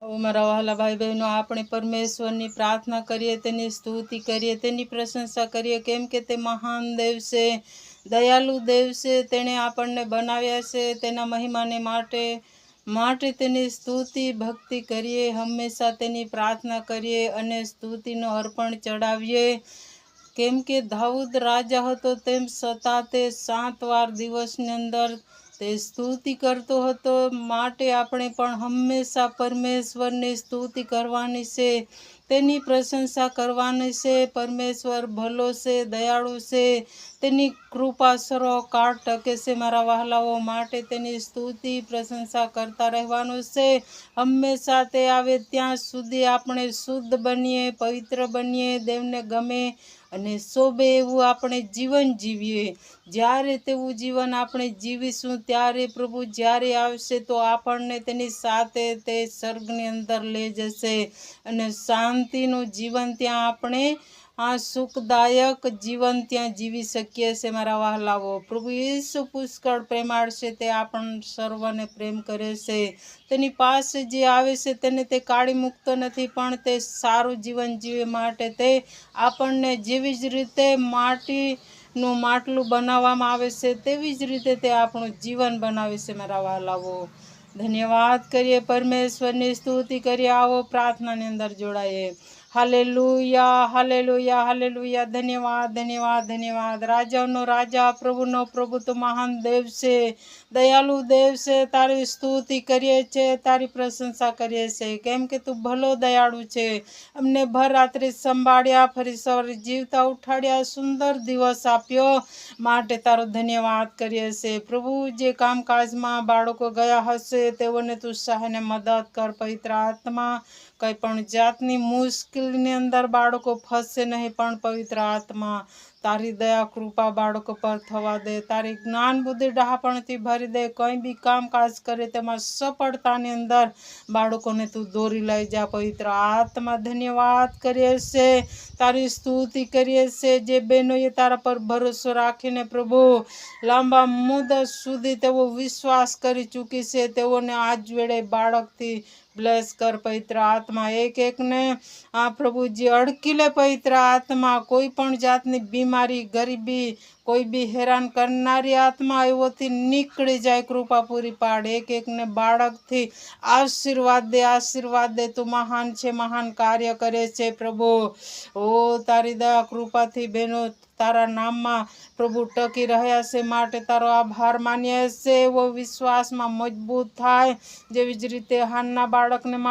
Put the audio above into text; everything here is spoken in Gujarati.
મારા વહાલા ભાઈ બહેનો, આપણે પરમેશ્વરની પ્રાર્થના કરીએ, તેની સ્તુતિ કરીએ, તેની પ્રશંસા કરીએ, કેમ કે તે મહાન દેવ છે, દયાળુ દેવ છે. તેણે આપણને બનાવ્યા છે તેના મહિમાને માટે તેની સ્તુતિ ભક્તિ કરીએ, હંમેશા તેની પ્રાર્થના કરીએ અને સ્તુતિનો અર્પણ ચડાવીએ. કેમ કે દાઉદ રાજા હતો, તેમ છતાં તે 7 વાર દિવસની અંદર તે સ્તુતિ કરતો હતો. માટે આપણે પણ હંમેશા પરમેશ્વરની સ્તુતિ કરવાની છે, તેની પ્રશંસા કરવાની છે. પરમેશ્વર ભલો છે, દયાળુ છે, તેની કૃપા સર્વકાળ ટકે છે. મારા વહાલાઓ, માટે તેની સ્તુતિ પ્રશંસા કરતા રહેવાનું છે. હંમેશા તે આવે ત્યાં સુધી આપણે શુદ્ધ બનીએ, પવિત્ર બનીએ, દેવને ગમે અને શોભે એવું આપણે જીવન જીવીએ. જ્યારે તેવું જીવન આપણે જીવીશું, ત્યારે પ્રભુ જ્યારે આવશે તો આપણને તેની સાથે તે સ્વર્ગની અંદર લઈ જશે અને શાંતિનું જીવન ત્યાં આપણે સુખદાયક જીવન ત્યાં જીવી શકીએ છીએ. મારા વહાલાઓ, પ્રભુ ઈસુ પુષ્કળ પ્રેમાળ છે, તે આપણ સર્વને પ્રેમ કરે છે. તેની પાસે જે આવે છે તેને તે કાઢી મૂકતો નથી, પણ તે સારું જીવન જીવે માટે તે આપણને જેવી જ રીતે માટીનું માટલું બનાવવામાં આવે છે, તેવી જ રીતે તે આપણું જીવન બનાવે છે. મારા વહાલાઓ, ધન્યવાદ કરીએ, પરમેશ્વરની સ્તુતિ કરીએ. આવો પ્રાર્થનાની અંદર જોડાઈએ. Hallelujah, hallelujah, hallelujah. ધન્યવાદ, ધન્યવાદ, ધન્યવાદ. રાજાનો રાજા, પ્રભુનો પ્રભુ તો મહાન દેવ છે, દયાળુ દેવ છે. તારી સ્તુતિ કરીએ છીએ, તારી પ્રશંસા કરીએ છીએ, કેમ કે તું ભલો દયાળુ છે. અમને ભર રાત્રિ સંભાળ્યા, ફરી સવારે જીવતા ઉઠાડ્યા, સુંદર દિવસ આપ્યો માટે તારો ધન્યવાદ કરીએ છીએ. પ્રભુ, જે કામકાજમાં બાળકો ગયા હશે તેઓને તું સહાયને મદદ કર. પવિત્ર આત્મા, કંઈ પણ જાતની મુશ્કેલીની અંદર બાળકો ફસશે નહીં, પણ પવિત્ર આત્મા તારી દયા કૃપા બાળકો પર થવા દે. તારી જ્ઞાન બુદ્ધિ ડહાપણથી ભરી દે. કંઈ બી કામકાજ કરે તેમાં સફળતાની અંદર બાળકોને તું દોરી લઈ જા. પવિત્ર આત્મા, ધન્યવાદ કરીએ છે, તારી સ્તુતિ કરીએ છે. જે બહેનોએ તારા પર ભરોસો રાખીને પ્રભુ લાંબા મુદત સુધી તેઓ વિશ્વાસ કરી ચૂકી છે, તેઓને આજ વેળે બાળકથી બ્લેસ કર. પવિત્ર આત્મા, એક એકને પ્રભુજી અડકી લે. પવિત્ર આત્મા, કોઈ પણ જાતની બીમારી, ગરીબી, કોઈ બી હેરાન કરનારી આત્મા એવોથી નીકળી જાય. કૃપા પૂરી પાડ. એક એકને બાળકથી આશીર્વાદ દે, આશીર્વાદ દે. તું મહાન છે, મહાન કાર્ય કરે છે પ્રભુ. ઓ તારી દયા કૃપાથી બહેનો તારા નામમાં પ્રભુ ટકી રહ્યા છે માટે તારો આભાર માનીએ છે. એવો વિશ્વાસમાં મજબૂત થાય, જેવી જ રીતે હાનના બાળકને માટે